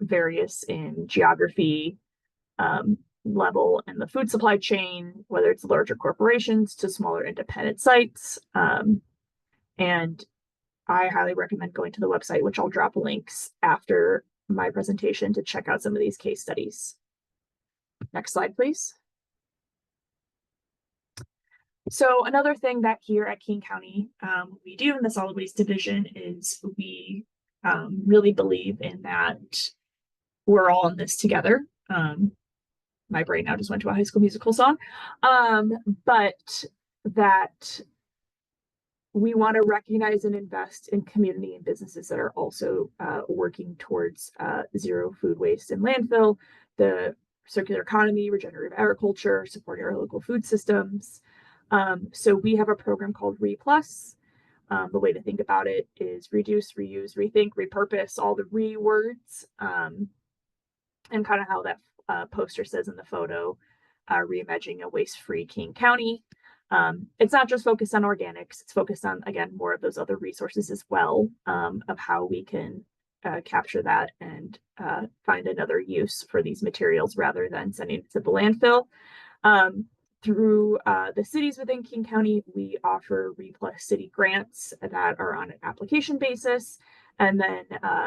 various in geography, level, and the food supply chain, whether it's larger corporations to smaller independent sites. And I highly recommend going to the website, which I'll drop links after my presentation to check out some of these case studies. Next slide, please. So another thing that here at King County we do in the Solid Waste Division is we really believe in that we're all in this together. My brain now just went to a High School Musical song, but that we want to recognize and invest in community and businesses that are also working towards zero food waste and landfill, the circular economy, regenerative agriculture, supporting our local food systems. So we have a program called RePlus. The way to think about it is reduce, reuse, rethink, repurpose, all the re words, and kind of how that poster says in the photo, reimagining a waste-free King County. It's not just focused on organics, it's focused on, again, more of those other resources as well, of how we can capture that and find another use for these materials rather than sending it to the landfill. Through the cities within King County, we offer RePlus city grants that are on an application basis. And then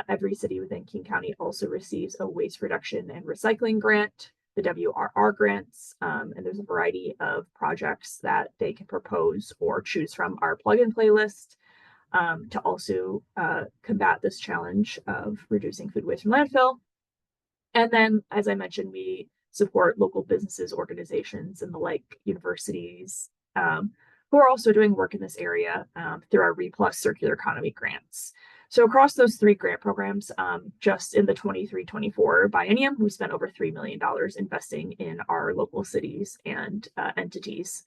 every city within King County also receives a waste reduction and recycling grant, the WRR grants. And there's a variety of projects that they can propose or choose from our plug-in playlist to also combat this challenge of reducing food waste from landfill. And then, as I mentioned, we support local businesses, organizations, and the like, universities, who are also doing work in this area through our RePlus circular economy grants. So across those 3 grant programs, just in the 23-24 biennium, we spent over $3 million investing in our local cities and entities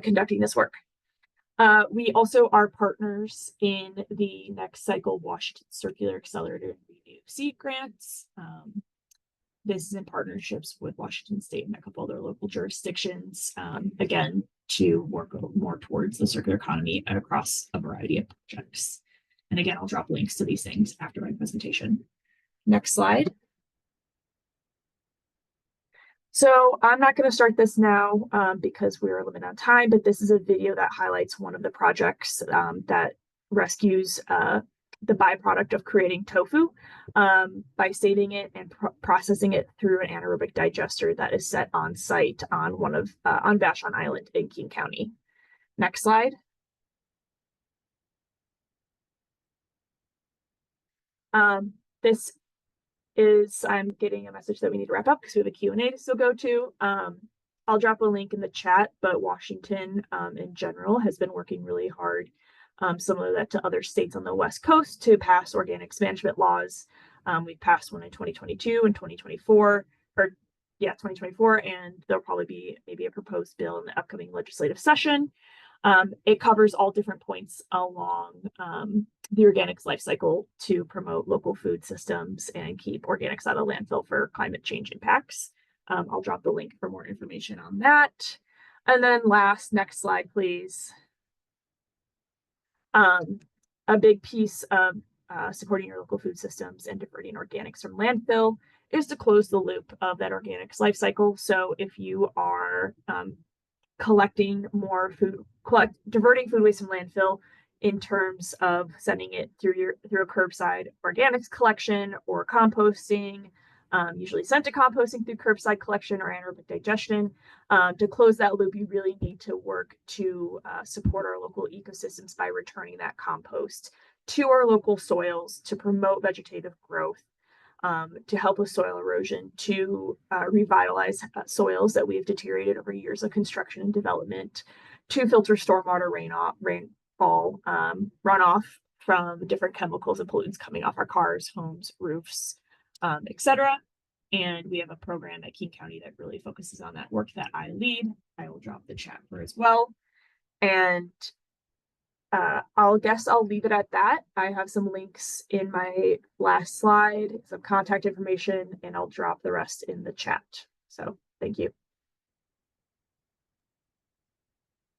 conducting this work. We also are partners in the next cycle Washington Circular Accelerator and Renew Seed grants. This is in partnerships with Washington State and a couple other local jurisdictions, again, to work more towards the circular economy across a variety of projects. And again, I'll drop links to these things after my presentation. Next slide. So I'm not going to start this now because we're limited on time, but this is a video that highlights one of the projects that rescues the byproduct of creating tofu by saving it and processing it through an anaerobic digester that is set on site on on Vashon Island in King County. Next slide. This is, I'm getting a message that we need to wrap up because we have a Q&A to still go to. I'll drop a link in the chat, but Washington in general has been working really hard, similar that to other states on the West Coast, to pass organics management laws. We passed one in 2022 and 2024, or yeah, 2024, and there'll probably be maybe a proposed bill in the upcoming legislative session. It covers all different points along the organics life cycle to promote local food systems and keep organics out of landfill for climate change impacts. I'll drop the link for more information on that. And then next slide, please. A big piece of supporting your local food systems and diverting organics from landfill is to close the loop of that organics life cycle. So if you are collecting more diverting food waste from landfill in terms of sending it through a curbside organics collection or composting, usually sent to composting through curbside collection or anaerobic digestion. To close that loop, you really need to work to support our local ecosystems by returning that compost to our local soils to promote vegetative growth, to help with soil erosion, to revitalize soils that we have deteriorated over years of construction and development, to filter stormwater rainfall runoff from different chemicals and pollutants coming off our cars, homes, roofs, etc. And we have a program at King County that really focuses on that work that I lead. I will drop the chat for as well. And I'll leave it at that. I have some links in my last slide, some contact information, and I'll drop the rest in the chat. So thank you.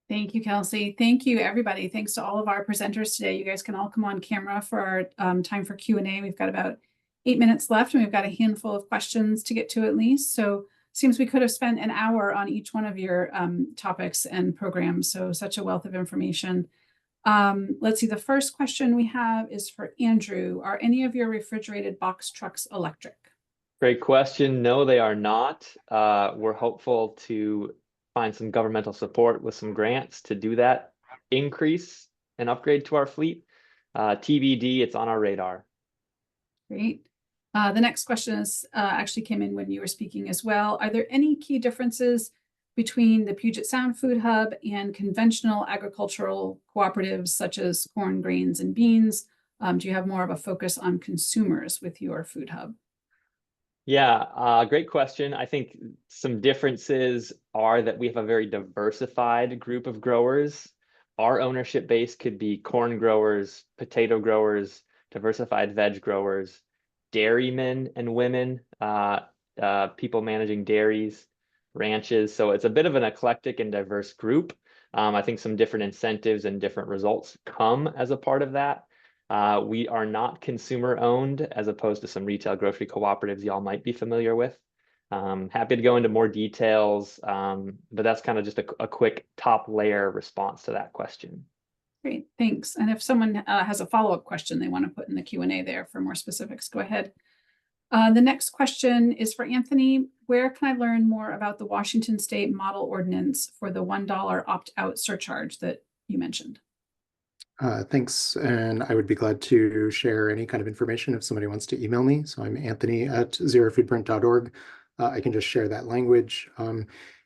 Thank you, Kelsey. Thank you, everybody. Thanks to all of our presenters today. You guys can all come on camera for our time for Q&A. We've got about 8 minutes left, and we've got a handful of questions to get to at least. So seems we could have spent an hour on each one of your topics and programs. So such a wealth of information. Let's see, the first question we have is for Andrew. Are any of your refrigerated box trucks electric? Great question. No, they are not. We're hopeful to find some governmental support with some grants to do that increase and upgrade to our fleet. TBD, it's on our radar. Great. The next question is actually came in when you were speaking as well. Are there any key differences between the Puget Sound Food Hub and conventional agricultural cooperatives such as corn, grains, and beans? Do you have more of a focus on consumers with your food hub? Yeah, great question. I think some differences are that we have a very diversified group of growers. Our ownership base could be corn growers, potato growers, diversified veg growers, dairymen and women, people managing dairies, ranches. So it's a bit of an eclectic and diverse group. I think some different incentives and different results come as a part of that. We are not consumer owned as opposed to some retail grocery cooperatives y'all might be familiar with. Happy to go into more details, but that's kind of just a quick top layer response to that question. Great, thanks. And if someone has a follow-up question they want to put in the Q&A there for more specifics, go ahead. The next question is for Anthony. Where can I learn more about the Washington State Model Ordinance for the $1 opt-out surcharge that you mentioned? Thanks, and I would be glad to share any kind of information if somebody wants to email me. So I'm anthony@zerofoodprint.org. I can just share that language.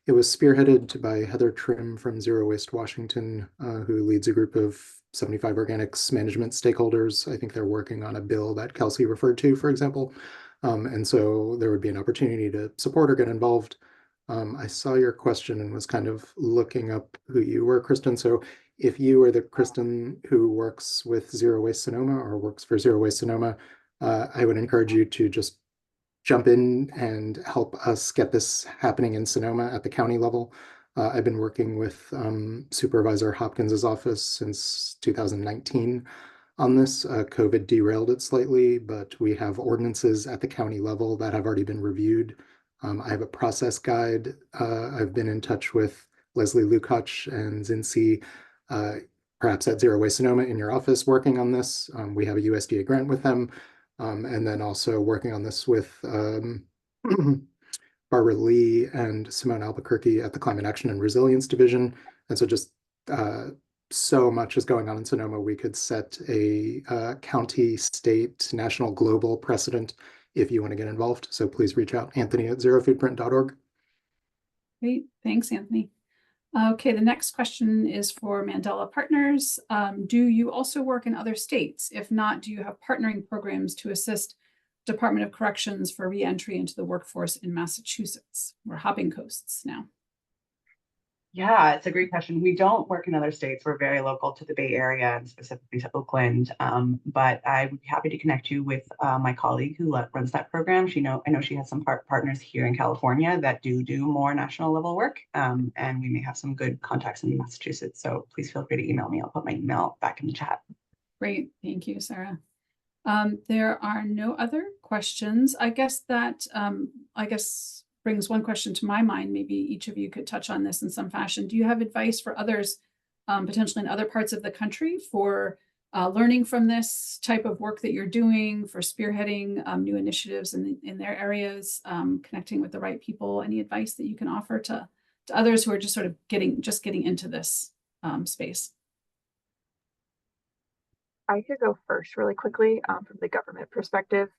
It was spearheaded by Heather Trim from Zero Waste Washington, who leads a group of 75 organics management stakeholders. I think they're working on a bill that Kelsey referred to, for example. And so there would be an opportunity to support or get involved. I saw your question and was kind of looking up who you were, Kristen. So if you are the Kristen who works with Zero Waste Sonoma or works for Zero Waste Sonoma, I would encourage you to just jump in and help us get this happening in Sonoma at the county level. I've been working with Supervisor Hopkins's office since 2019 on this. COVID derailed it slightly, but we have ordinances at the county level that have already been reviewed I have a process guide. I've been in touch with Leslie Lukacs and Zinsi, perhaps at Zero Waste Sonoma in your office working on this. We have a USDA grant with them. And then also working on this with Barbara Lee and Simone Albuquerque at the Climate Action and Resilience Division. And so just so much is going on in Sonoma. We could set a county, state, national, global precedent if you want to get involved. So please reach out, Anthony at zerofoodprint.org. Great, thanks, Anthony. Okay, the next question is for Mandela Partners. Do you also work in other states? If not, do you have partnering programs to assist Department of Corrections for re-entry into the workforce in Massachusetts? We're hopping coasts now. Yeah, it's a great question. We don't work in other states. We're very local to the Bay Area and specifically to Oakland. But I would be happy to connect you with my colleague who runs that program. I know she has some partners here in California that do more national level work. And we may have some good contacts in Massachusetts. So please feel free to email me. I'll put my email back in the chat. Great, thank you, Sarah. There are no other questions. I guess that brings one question to my mind. Maybe each of you could touch on this in some fashion. Do you have advice for others, potentially in other parts of the country, for learning from this type of work that you're doing, for spearheading new initiatives in their areas, connecting with the right people? Any advice that you can offer to others who are just sort of getting into this space? I could go first really quickly from the government perspective.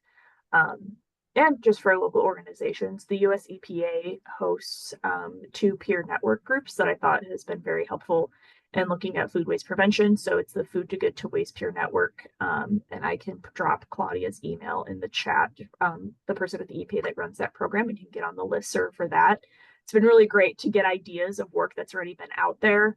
And just for local organizations, the US EPA hosts 2 peer network groups that I thought has been very helpful in looking at food waste prevention. So it's the Food to Good to Waste peer network. And I can drop Claudia's email in the chat, the person at the EPA that runs that program, and you can get on the listserv for that. It's been really great to get ideas of work that's already been out there.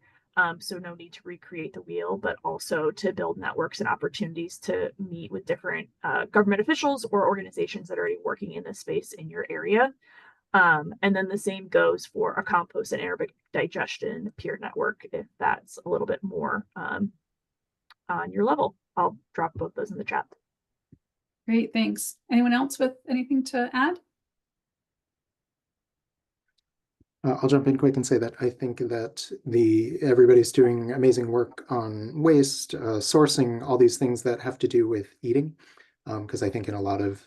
So no need to recreate the wheel, but also to build networks and opportunities to meet with different government officials or organizations that are already working in this space in your area. And then the same goes for a compost and aerobic digestion peer network, if that's a little bit more on your level. I'll drop both those in the chat. Great, thanks. Anyone else with anything to add? I'll jump in quick and say that I think that everybody's doing amazing work on waste, sourcing, all these things that have to do with eating, because I think in a lot of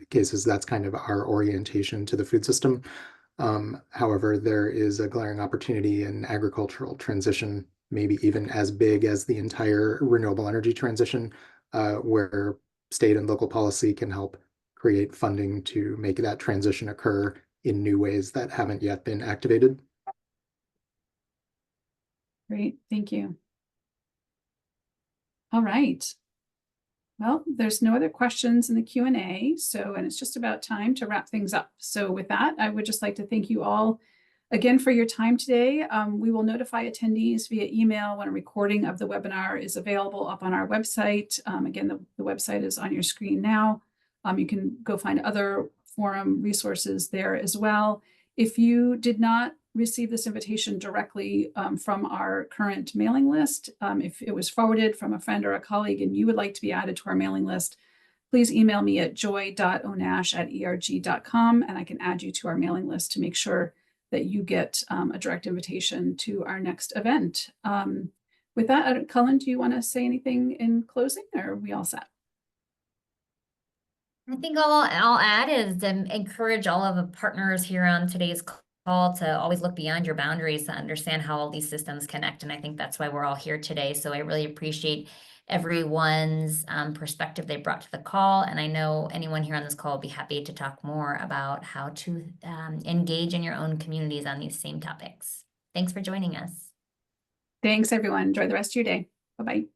cases that's kind of our orientation to the food system. However, there is a glaring opportunity in agricultural transition, maybe even as big as the entire renewable energy transition, where state and local policy can help create funding to make that transition occur in new ways that haven't yet been activated. Great, thank you. All right. Well, there's no other questions in the Q&A, and it's just about time to wrap things up. So with that, I would just like to thank you all again for your time today. We will notify attendees via email when a recording of the webinar is available up on our website. Again, the website is on your screen now. You can go find other forum resources there as well. If you did not receive this invitation directly from our current mailing list, if it was forwarded from a friend or a colleague and you would like to be added to our mailing list, please email me at joy.onash@erg.com and I can add you to our mailing list to make sure that you get a direct invitation to our next event. With that, Cullen, do you want to say anything in closing, or are we all set? I think I'll add is encourage all of the partners here on today's call to always look beyond your boundaries to understand how all these systems connect. And I think that's why we're all here today. So I really appreciate everyone's perspective they brought to the call. And I know anyone here on this call will be happy to talk more about how to engage in your own communities on these same topics. Thanks for joining us. Thanks, everyone. Enjoy the rest of your day. Bye-bye.